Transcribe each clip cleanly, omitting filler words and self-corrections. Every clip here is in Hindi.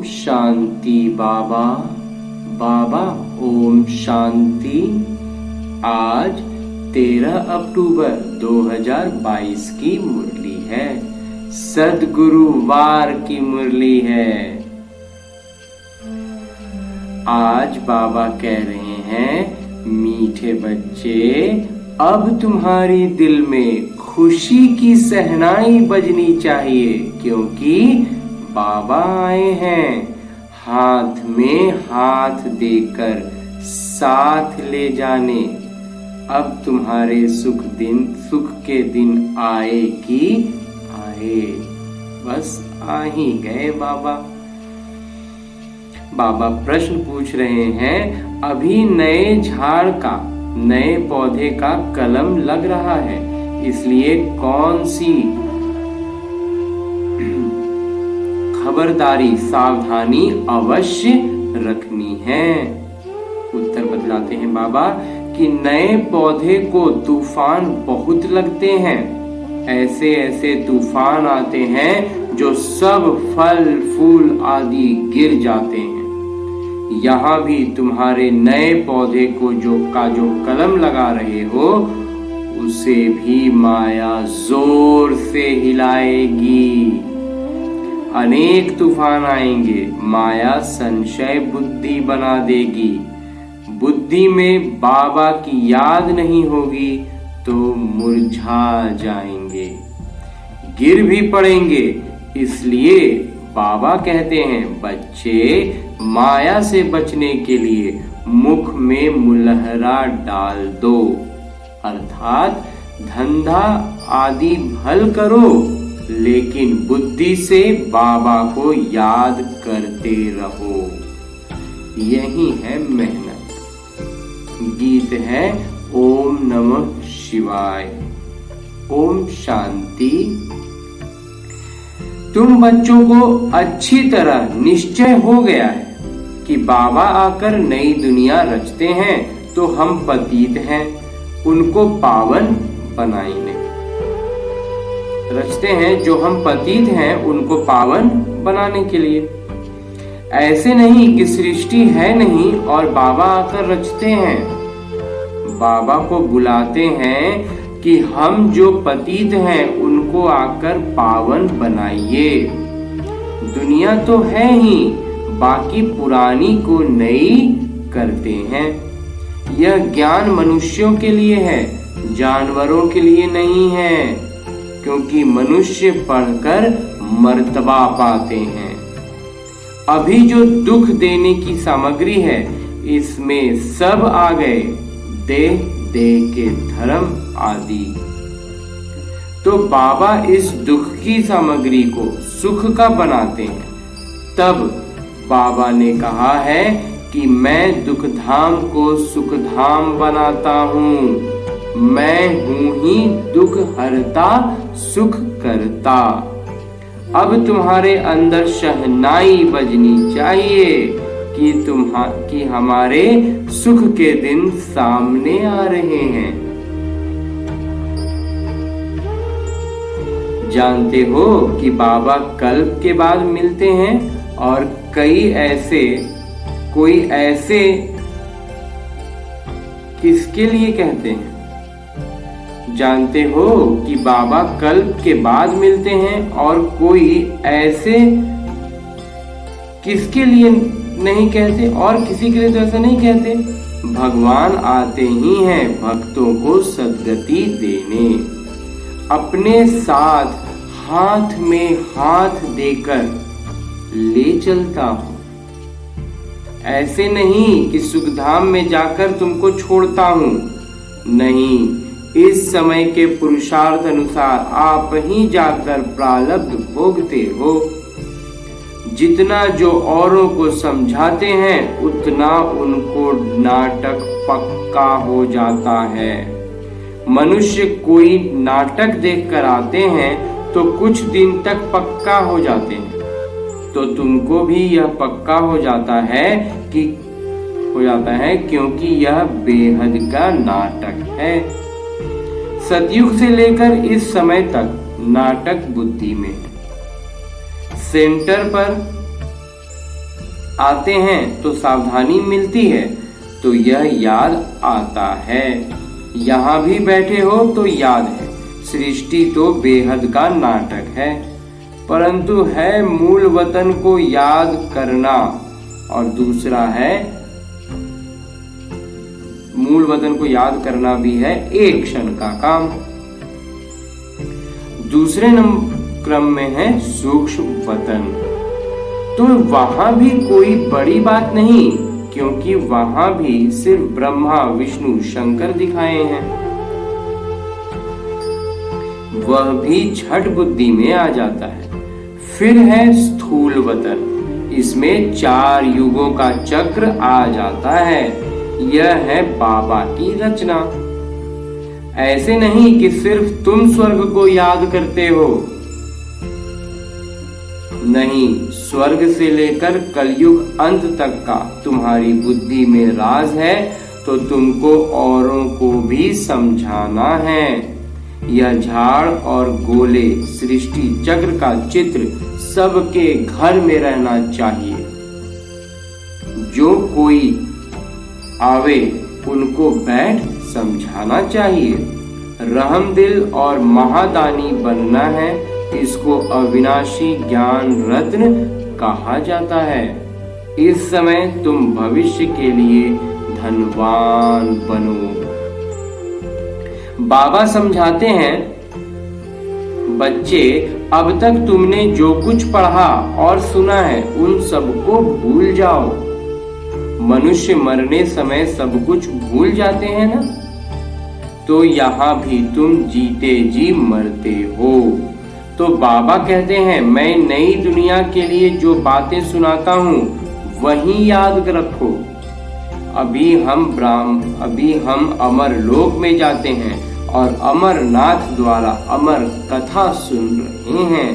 शांति बाबा। बाबा ओम शांति। आज 13 अक्टूबर 2022 की मुरली है। सद्गुरुवार की मुरली है। आज बाबा कह रहे हैं, मीठे बच्चे, अब तुम्हारी दिल में खुशी की सहनाई बजनी चाहिए, क्योंकि बाबा आए हैं हाथ में हाथ देकर साथ ले जाने। अब तुम्हारे सुख के दिन आए कि आए, बस आ ही गए बाबा। बाबा प्रश्न पूछ रहे हैं, अभी नए झाड़ का, नए पौधे का कलम लग रहा है, इसलिए कौन सी खबरदारी, सावधानी अवश्य रखनी है। उत्तर बतलाते हैं बाबा कि नए पौधे को तूफान बहुत लगते हैं। ऐसे ऐसे तूफान आते हैं जो सब फल फूल आदि गिर जाते हैं। यहाँ भी तुम्हारे नए पौधे को जो कलम लगा रहे हो, उसे भी माया जोर से हिलाएगी। अनेक तूफान आएंगे, माया संशय बुद्धि बना देगी। बुद्धि में बाबा की याद नहीं होगी तो मुरझा जाएंगे, गिर भी पड़ेंगे। इसलिए बाबा कहते हैं, बच्चे, माया से बचने के लिए मुख में मुलहरा डाल दो, अर्थात धंधा आदि भल करो, लेकिन बुद्धि से बाबा को याद करते रहो। यही है मेहनत। गीत है ओम नमः शिवाय। ओम शांति। तुम बच्चों को अच्छी तरह निश्चय हो गया है कि बाबा आकर नई दुनिया रचते हैं तो हम पतित हैं, उनको पावन बनाएंगे। रचते हैं जो हम पतित हैं, उनको पावन बनाने के लिए। ऐसे नहीं कि सृष्टि है नहीं और बाबा आकर रचते हैं। बाबा को बुलाते हैं कि हम जो पतित हैं उनको आकर पावन बनाइए। दुनिया तो है ही, बाकी पुरानी को नई करते हैं। यह ज्ञान मनुष्यों के लिए है, जानवरों के लिए नहीं है, क्योंकि मनुष्य पढ़कर मर्तबा पाते हैं। अभी जो दुख देने की सामग्री है, इसमें सब आ गए, देह देह के धर्म आदि। तो बाबा इस दुख की सामग्री को सुख का बनाते हैं। तब बाबा ने कहा है कि मैं दुख धाम को सुख धाम बनाता हूँ। मैं हूं ही दुख हरता सुख करता। अब तुम्हारे अंदर शहनाई बजनी चाहिए कि हमारे सुख के दिन सामने आ रहे हैं। जानते हो कि बाबा कल्प के बाद मिलते हैं और कोई ऐसे किसके लिए कहते हैं? जानते हो कि बाबा कल्प के बाद मिलते हैं और कोई ऐसे किसके लिए नहीं कहते, और किसी के लिए तो ऐसा नहीं कहते। भगवान आते ही हैं भक्तों को सद्गति देने। अपने साथ हाथ में हाथ देकर ले चलता हूँ। ऐसे नहीं कि सुखधाम में जाकर तुमको छोड़ता हूँ, नहीं, इस समय के पुरुषार्थ अनुसार आप ही जाकर प्रारब्ध भोगते हो। जितना जो औरों को समझाते हैं, उतना उनको नाटक पक्का हो जाता है। मनुष्य कोई नाटक देखकर आते हैं तो कुछ दिन तक पक्का हो जाते हैं, तो तुमको भी यह पक्का हो जाता है क्योंकि यह बेहद का नाटक है। सतयुग से लेकर इस समय तक नाटक बुद्धि में है। सेंटर पर आते हैं तो सावधानी मिलती है, तो यह याद आता है। यहाँ भी बैठे हो तो याद है। सृष्टि तो बेहद का नाटक है, परंतु है मूल वतन को याद करना, और दूसरा है मूल वतन को याद करना भी है एक क्षण का काम। दूसरे क्रम में है सूक्ष्म वतन। तो वहां भी कोई बड़ी बात नहीं, क्योंकि वहां भी सिर्फ ब्रह्मा विष्णु शंकर दिखाए हैं। वह भी छठ बुद्धि में आ जाता है। फिर है स्थूल वतन। इसमें 4 युगों का चक्र आ जाता है। यह है बाबा की रचना। ऐसे नहीं कि सिर्फ तुम स्वर्ग को याद करते हो, नहीं, स्वर्ग से लेकर कलयुग अंत तक का तुम्हारी बुद्धि में राज है, तो तुमको औरों को भी समझाना है। यह झाड़ और गोले सृष्टि चक्र का चित्र सबके घर में रहना चाहिए। जो कोई आवे उनको बैठ समझाना चाहिए। रहमदिल और महादानी बनना है। इसको अविनाशी ज्ञान रत्न कहा जाता है। इस समय तुम भविष्य के लिए धनवान बनो। बाबा समझाते हैं, बच्चे, अब तक तुमने जो कुछ पढ़ा और सुना है उन सबको भूल जाओ। मनुष्य मरने समय सब कुछ भूल जाते हैं ना, तो यहाँ भी तुम जीते जी मरते हो। तो बाबा कहते हैं, मैं नई दुनिया के लिए जो बातें सुनाता हूँ वही याद रखो। अभी हम अमर लोक में जाते हैं और अमरनाथ द्वारा अमर कथा सुन रहे हैं।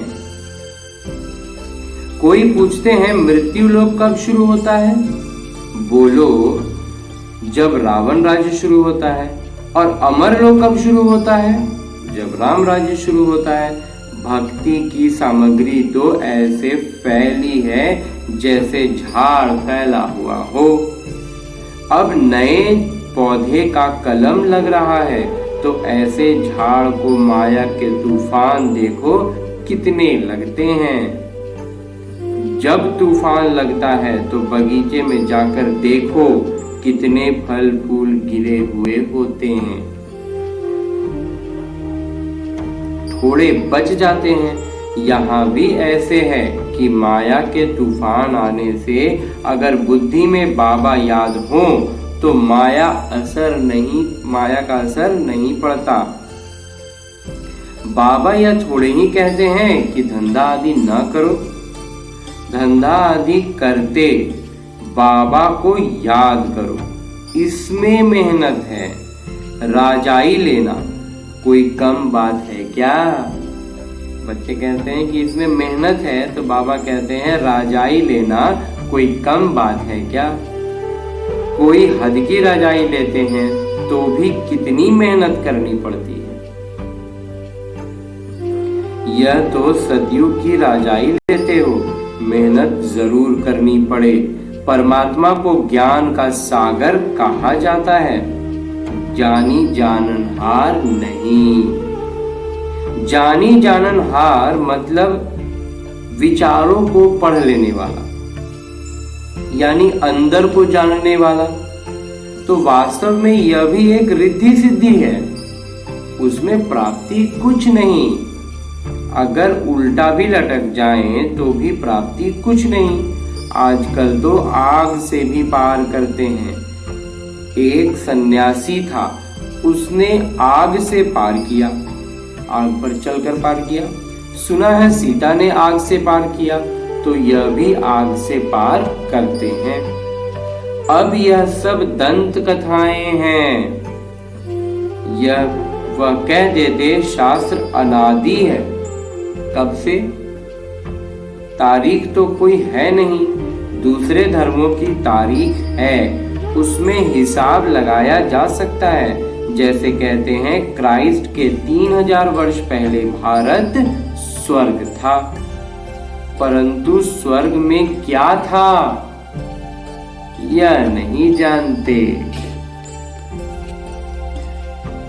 कोई पूछते हैं, मृत्यु लोक कब शुरू होता है? बोलो, जब रावण राज्य शुरू होता है। और अमर लोक कब शुरू होता है? जब राम राज्य शुरू होता है। भक्ति की सामग्री तो ऐसे फैली है जैसे झाड़ फैला हुआ हो। अब नए पौधे का कलम लग रहा है, तो ऐसे झाड़ को माया के तूफान देखो कितने लगते हैं। जब तूफान लगता है तो बगीचे में जाकर देखो कितने फल फूल गिरे हुए होते हैं। थोड़े बच जाते हैं। यहाँ भी ऐसे है कि माया के तूफान आने से अगर बुद्धि में बाबा याद हो तो माया का असर नहीं पड़ता। बाबा यह थोड़े ही कहते हैं कि धंधा आदि न करो। धंधा आदि करते बाबा को याद करो, इसमें मेहनत है। राजाई लेना कोई कम बात है क्या? बच्चे कहते हैं कि इसमें मेहनत है, तो बाबा कहते हैं राजाई लेना कोई कम बात है क्या? कोई हद की राजाई लेते हैं तो भी कितनी मेहनत करनी पड़ती है। यह तो सतयुग की राजाई लेते हो, मेहनत जरूर करनी पड़े। परमात्मा को ज्ञान का सागर कहा जाता है, जानी जाननहार नहीं। जानी जाननहार मतलब विचारों को पढ़ लेने वाला, यानी अंदर को जानने वाला। तो वास्तव में यह भी एक रिद्धि सिद्धि है, उसमें प्राप्ति कुछ नहीं। अगर उल्टा भी लटक जाएं तो भी प्राप्ति कुछ नहीं। आजकल तो आग से भी पार करते हैं। एक सन्यासी था, उसने आग से पार किया, आग पर चलकर पार किया। सुना है सीता ने आग से पार किया, तो यह भी आग से पार करते हैं। अब यह सब दंत कथाएं हैं। वह कह देते शास्त्र अनादि है। कब से? तारीख तो कोई है नहीं, दूसरे धर्मों की तारीख है, उसमें हिसाब लगाया जा सकता है। जैसे कहते हैं क्राइस्ट के 3000 वर्ष पहले भारत स्वर्ग था, परंतु स्वर्ग में क्या था? यह नहीं जानते।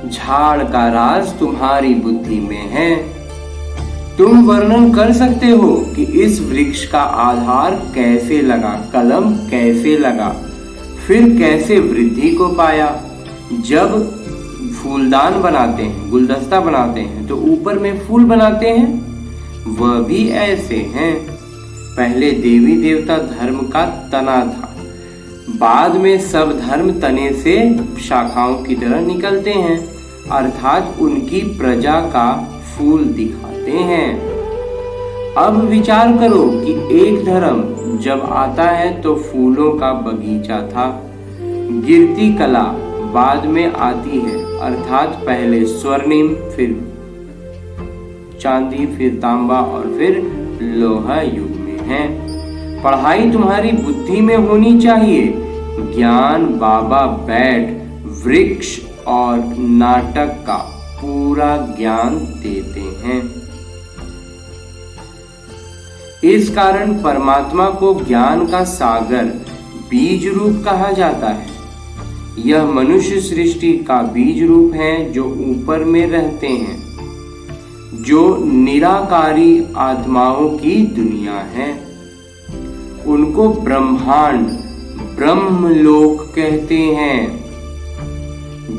झाड़ का राज तुम्हारी बुद्धि में है। तुम वर्णन कर सकते हो कि इस वृक्ष का आधार कैसे लगा, कलम कैसे लगा, फिर कैसे वृद्धि को पाया। जब फूलदान बनाते हैं, गुलदस्ता बनाते हैं, तो ऊपर में फूल बनाते हैं, वह भी ऐसे हैं। पहले देवी देवता धर्म का तना था, बाद में सब धर्म तने से शाखाओं की तरह निकलते हैं, अर्थात उनकी प्रजा का फूल दिखाते हैं। अब विचार करो कि एक धर्म जब आता है तो फूलों का बगीचा था, गिरती कला बाद में आती है, अर्थात पहले स्वर्णिम, फिर चांदी, फिर तांबा और फिर लोहा युग में है। पढ़ाई तुम्हारी बुद्धि में होनी चाहिए। ज्ञान बाबा बैठ वृक्ष और नाटक का पूरा ज्ञान देते हैं। इस कारण परमात्मा को ज्ञान का सागर बीज रूप कहा जाता है। यह मनुष्य सृष्टि का बीज रूप है जो ऊपर में रहते हैं, जो निराकारी आत्माओं की दुनिया है। उनको ब्रह्मांड, ब्रह्मलोक कहते हैं,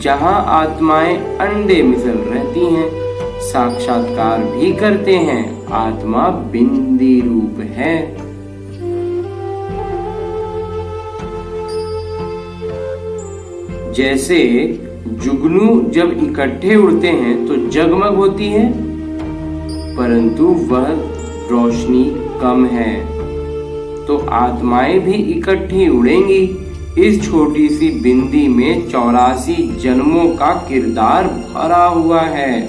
जहां आत्माएं अंडे मिसल रहती हैं, साक्षात्कार भी करते हैं। आत्मा बिंदी रूप है। जैसे जुगनू जब इकट्ठे उड़ते हैं तो जगमग होती है, परंतु वह रोशनी कम है। तो आत्माएं भी इकट्ठी उड़ेंगी। इस छोटी सी बिंदी में 84 जन्मों का किरदार भरा हुआ है।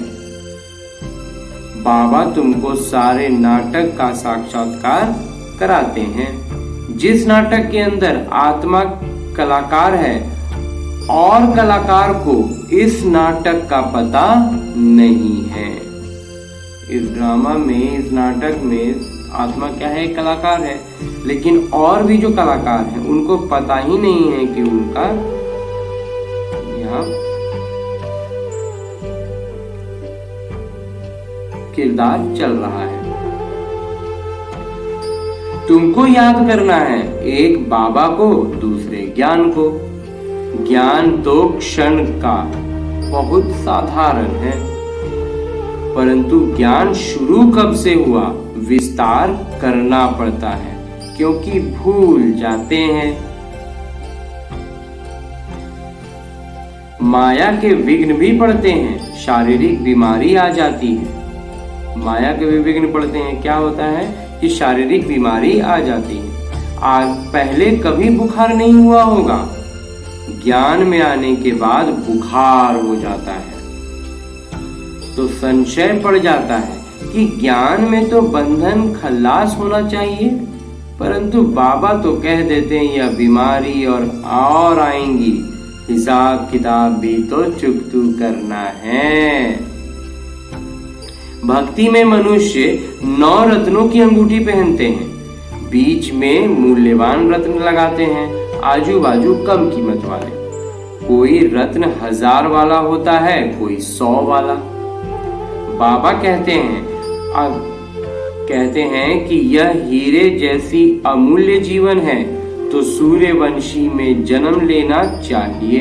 बाबा तुमको सारे नाटक का साक्षात्कार कराते हैं। जिस नाटक के अंदर आत्मा कलाकार है और कलाकार को इस नाटक का पता नहीं है। इस ड्रामा में, इस नाटक में आत्मा क्या है, कलाकार है, लेकिन और भी जो कलाकार हैं उनको पता ही नहीं है कि उनका यहाँ किरदार चल रहा है। तुमको याद करना है, एक बाबा को, दूसरे ज्ञान को। ज्ञान तो क्षण का बहुत साधारण है, परंतु ज्ञान शुरू कब से हुआ, विस्तार करना पड़ता है, क्योंकि भूल जाते हैं। माया के विघ्न भी पड़ते हैं, शारीरिक बीमारी आ जाती है। माया के भी विघ्न पड़ते हैं, क्या होता है कि शारीरिक बीमारी आ जाती है। पहले कभी बुखार नहीं हुआ होगा, ज्ञान में आने के बाद बुखार हो जाता है। तो संशय पड़ जाता है कि ज्ञान में तो बंधन खल्लास होना चाहिए, परंतु बाबा तो कह देते हैं यह बीमारी और आएंगी, हिसाब किताब भी तो चुकतू करना है। भक्ति में मनुष्य 9 रत्नों की अंगूठी पहनते हैं, बीच में मूल्यवान रत्न लगाते हैं, आजू बाजू कम कीमत वाले। कोई रत्न 1000 वाला होता है, कोई 100 वाला। बाबा कहते हैं कि यह हीरे जैसी अमूल्य जीवन है, तो सूर्यवंशी में जन्म लेना चाहिए।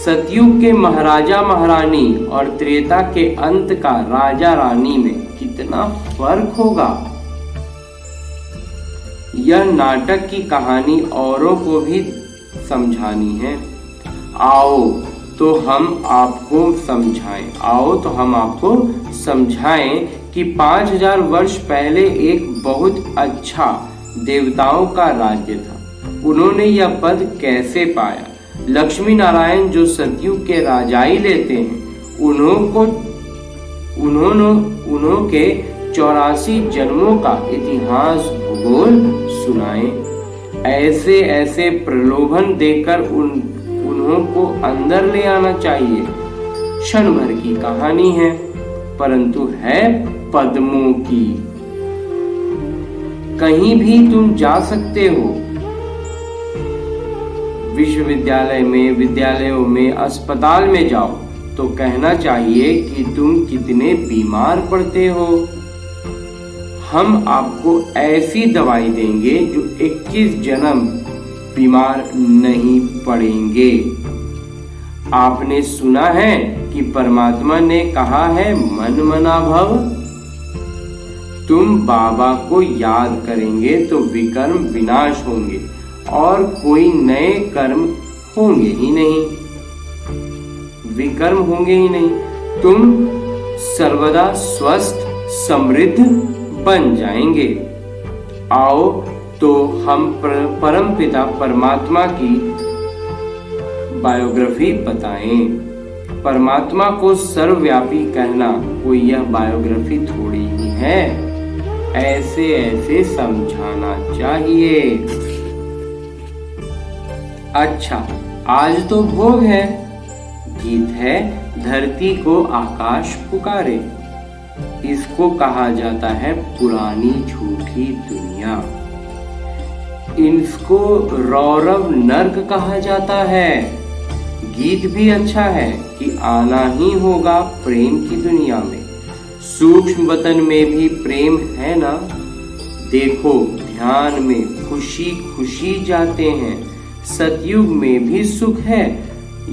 सतयुग के महाराजा महारानी और त्रेता के अंत का राजा रानी में कितना फर्क होगा। यह नाटक की कहानी औरों को भी समझानी है। आओ तो हम आपको समझाएं कि 5000 वर्ष पहले एक बहुत अच्छा देवताओं का राज्य था। उन्होंने यह पद कैसे पाया। लक्ष्मी नारायण जो सतयुग के राजाई लेते हैं, उन्हों के 84 जन्मों का इतिहास भूगोल सुनाएं। ऐसे ऐसे प्रलोभन देकर उन्हों को अंदर ले आना चाहिए। क्षण भर की कहानी है, परंतु है पद्मों की। कहीं भी तुम जा सकते हो, विश्वविद्यालय में, विद्यालयों में, अस्पताल में जाओ तो कहना चाहिए कि तुम कितने बीमार पड़ते हो। हम आपको ऐसी दवाई देंगे जो 21 जन्म बीमार नहीं पड़ेंगे। आपने सुना है कि परमात्मा ने कहा है मन मना भव। तुम बाबा को याद करेंगे तो विकर्म विनाश होंगे और कोई नए कर्म होंगे ही नहीं, विकर्म होंगे ही नहीं। तुम सर्वदा स्वस्थ समृद्ध बन जाएंगे। आओ तो हम परम पिता परमात्मा की बायोग्राफी बताएं। परमात्मा को सर्वव्यापी कहना कोई यह बायोग्राफी थोड़ी ही है, ऐसे ऐसे समझाना चाहिए। अच्छा, आज तो भोग है। गीत है धरती को आकाश पुकारे। इसको कहा जाता है पुरानी झूठी दुनिया। इसको रौरव नर्क कहा जाता है। गीत भी अच्छा है कि आना ही होगा प्रेम की दुनिया में। सूक्ष्म वतन में भी प्रेम है ना। देखो ध्यान में खुशी खुशी जाते हैं। सतयुग में भी सुख है,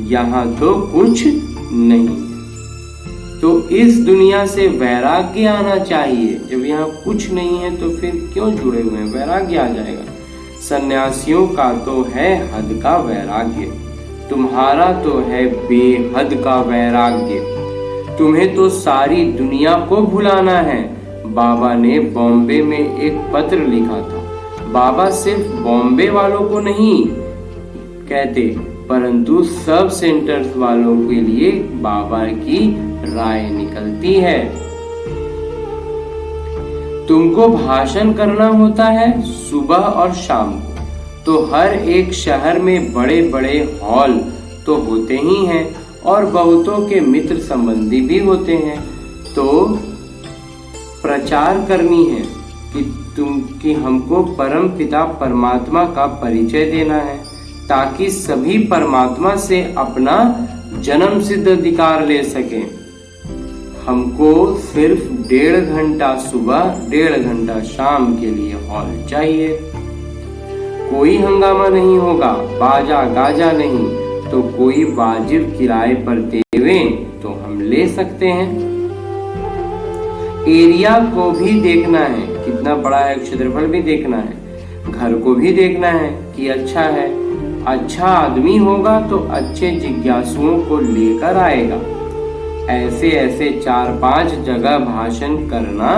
यहाँ तो कुछ नहीं। तो इस दुनिया से वैराग्य आना चाहिए। जब यहाँ कुछ नहीं है तो फिर क्यों जुड़े हुए हैं? वैराग्य आ जाएगा। सन्यासियों का तो है हद का वैराग्य, तुम्हारा तो है बेहद का वैराग्य। तुम्हें तो सारी दुनिया को भुलाना है। बाबा ने बॉम्बे में एक पत्र लिखा था। बाबा सिर्फ बॉम्बे वालों को नहीं कहते, परंतु सब सेंटर्स वालों के लिए बाबा की राय निकलती है। तुमको भाषण करना होता है सुबह और शाम को, तो हर एक शहर में बड़े बड़े हॉल तो होते ही हैं और बहुतों के मित्र संबंधी भी होते हैं। तो प्रचार करनी है कि हमको परम पिता परमात्मा का परिचय देना है, ताकि सभी परमात्मा से अपना जन्म सिद्ध अधिकार ले सकें। हमको सिर्फ 1.5 घंटा सुबह 1.5 घंटा शाम के लिए हॉल चाहिए। कोई हंगामा नहीं होगा, बाजा गाजा नहीं, तो कोई वाजिब किराए पर देवें तो हम ले सकते हैं। एरिया को भी देखना है, कितना बड़ा है, क्षेत्रफल भी देखना है, घर को भी देखना है कि अच्छा है। अच्छा आदमी होगा तो अच्छे जिज्ञासुओं को लेकर आएगा। ऐसे ऐसे 4-5 जगह भाषण करना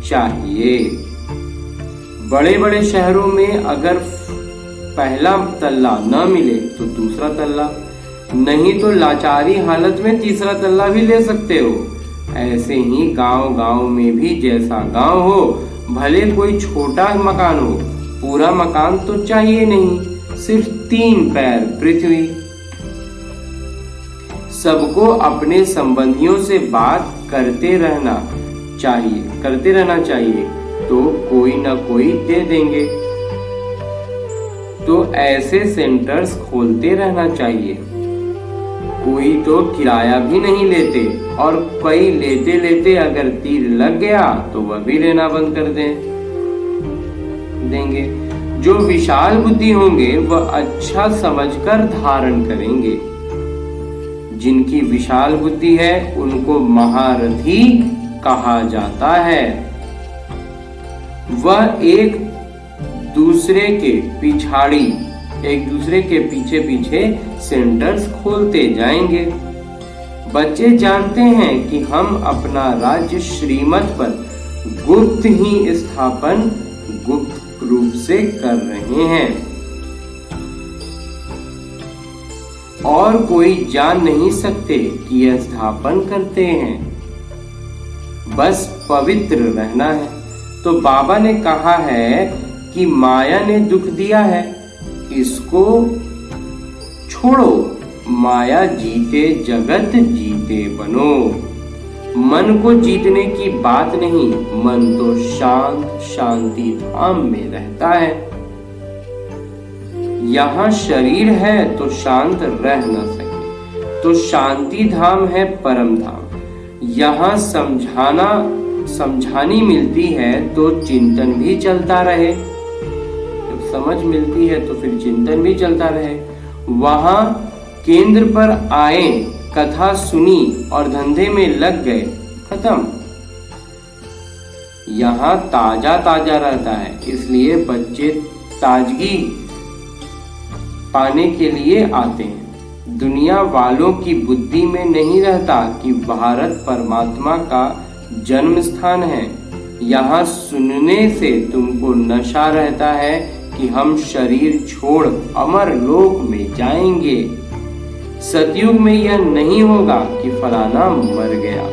चाहिए। बड़े बड़े शहरों में अगर पहला तल्ला न मिले तो दूसरा तल्ला, नहीं तो लाचारी हालत में तीसरा तल्ला भी ले सकते हो। ऐसे ही गांव गांव में भी जैसा गांव हो, भले कोई छोटा मकान हो, पूरा मकान तो चाहिए नहीं, सिर्फ 3 पैर पृथ्वी। सबको अपने संबंधियों से बात करते रहना चाहिए, तो कोई ना कोई दे देंगे। तो ऐसे सेंटर्स खोलते रहना चाहिए। कोई तो किराया भी नहीं लेते, और कई लेते लेते अगर तीर लग गया तो वह भी लेना बंद कर देंगे। जो विशाल बुद्धि होंगे वह अच्छा समझकर धारण करेंगे। जिनकी विशाल बुद्धि है उनको महारथी कहा जाता है। वह एक दूसरे के पीछे पीछे सेंटर्स खोलते जाएंगे। बच्चे जानते हैं कि हम अपना राज्य श्रीमत पर गुप्त ही स्थापन गुप्त रूप से कर रहे हैं, और कोई जान नहीं सकते कि यह स्थापन करते हैं। बस पवित्र रहना है। तो बाबा ने कहा है कि माया ने दुख दिया है, इसको छोड़ो, माया जीते जगत जीते बनो। मन को जीतने की बात नहीं, मन तो शांति धाम में रहता है। यहाँ शरीर है तो शांत रह न सके, तो शांति धाम है परम धाम। यहाँ समझानी मिलती है तो चिंतन भी चलता रहे, जब समझ मिलती है तो फिर चिंतन भी चलता रहे। वहां केंद्र पर आए, कथा सुनी और धंधे में लग गए, खत्म। यहाँ ताजा ताजा रहता है, इसलिए बच्चे ताजगी पाने के लिए आते हैं। दुनिया वालों की बुद्धि में नहीं रहता कि भारत परमात्मा का जन्म स्थान है। यहाँ सुनने से तुमको नशा रहता है कि हम शरीर छोड़ अमर लोक में जाएंगे। सतयुग में यह नहीं होगा कि फलाना मर गया,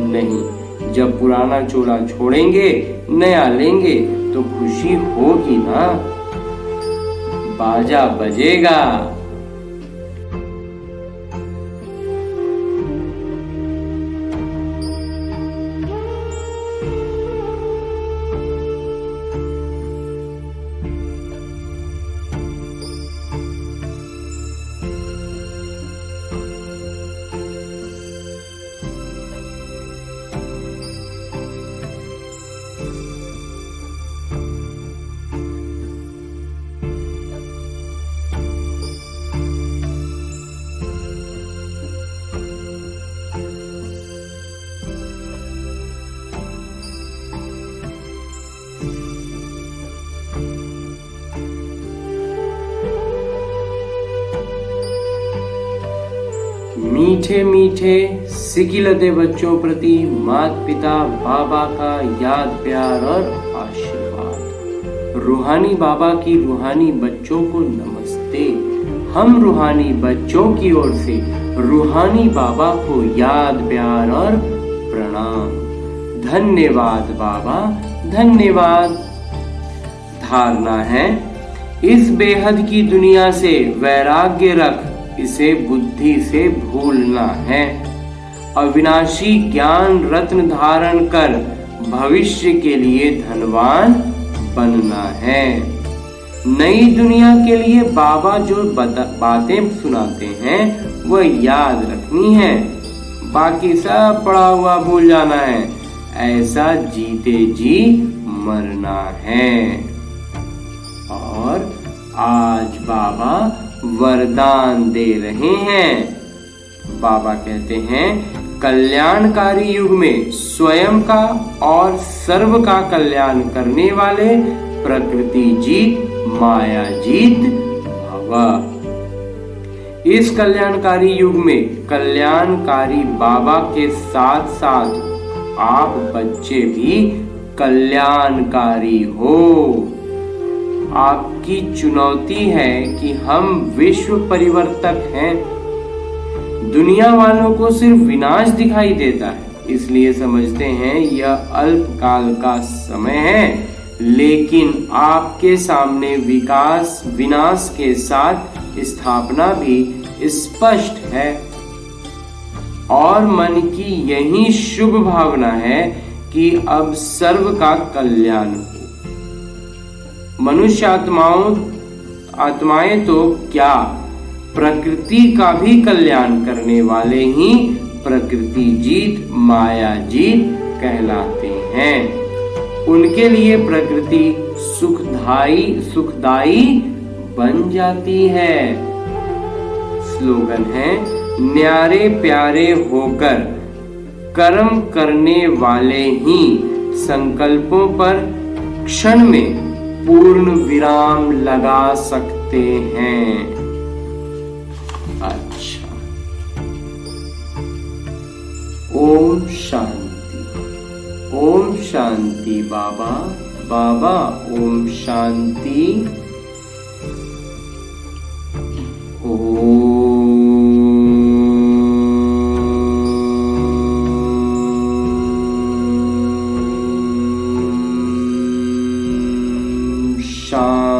नहीं। जब पुराना चोला छोड़ेंगे, नया लेंगे तो खुशी होगी ना, बाजा बजेगा। मीठे मीठे सिकिलते बच्चों प्रति माता पिता बाबा का याद प्यार और आशीर्वाद। रूहानी बाबा की रूहानी बच्चों को नमस्ते। हम रूहानी बच्चों की ओर से रूहानी बाबा को याद प्यार और प्रणाम। धन्यवाद बाबा, धन्यवाद। धारणा है, इस बेहद की दुनिया से वैराग्य रख, इसे बुद्धि से भूलना है। अविनाशी ज्ञान रत्न धारण कर भविष्य के लिए धनवान बनना है। नई दुनिया के लिए बाबा जो बातें सुनाते हैं वह याद रखनी है, बाकी सब पढ़ा हुआ भूल जाना है। ऐसा जीते जी मरना है। और आज बाबा वरदान दे रहे हैं। बाबा कहते हैं, कल्याणकारी युग में स्वयं का और सर्व का कल्याण करने वाले प्रकृति जीत माया जीत भव। इस कल्याणकारी युग में कल्याणकारी बाबा के साथ साथ आप बच्चे भी कल्याणकारी हो। आपकी चुनौती है कि हम विश्व परिवर्तक हैं। दुनिया वालों को सिर्फ विनाश दिखाई देता है, इसलिए समझते हैं यह अल्पकाल का समय है, लेकिन आपके सामने विकास विनाश के साथ स्थापना भी स्पष्ट है। और मन की यही शुभ भावना है कि अब सर्व का कल्याण हो। मनुष्य आत्माएं तो क्या, प्रकृति का भी कल्याण करने वाले ही प्रकृति जीत माया जीत कहलाते हैं। उनके लिए प्रकृति सुखदाई बन जाती है। स्लोगन है, न्यारे प्यारे होकर कर्म करने वाले ही संकल्पों पर क्षण में पूर्ण विराम लगा सकते हैं। अच्छा, ओम शांति। ओम शांति बाबा। बाबा ओम शांति। ओम शांति।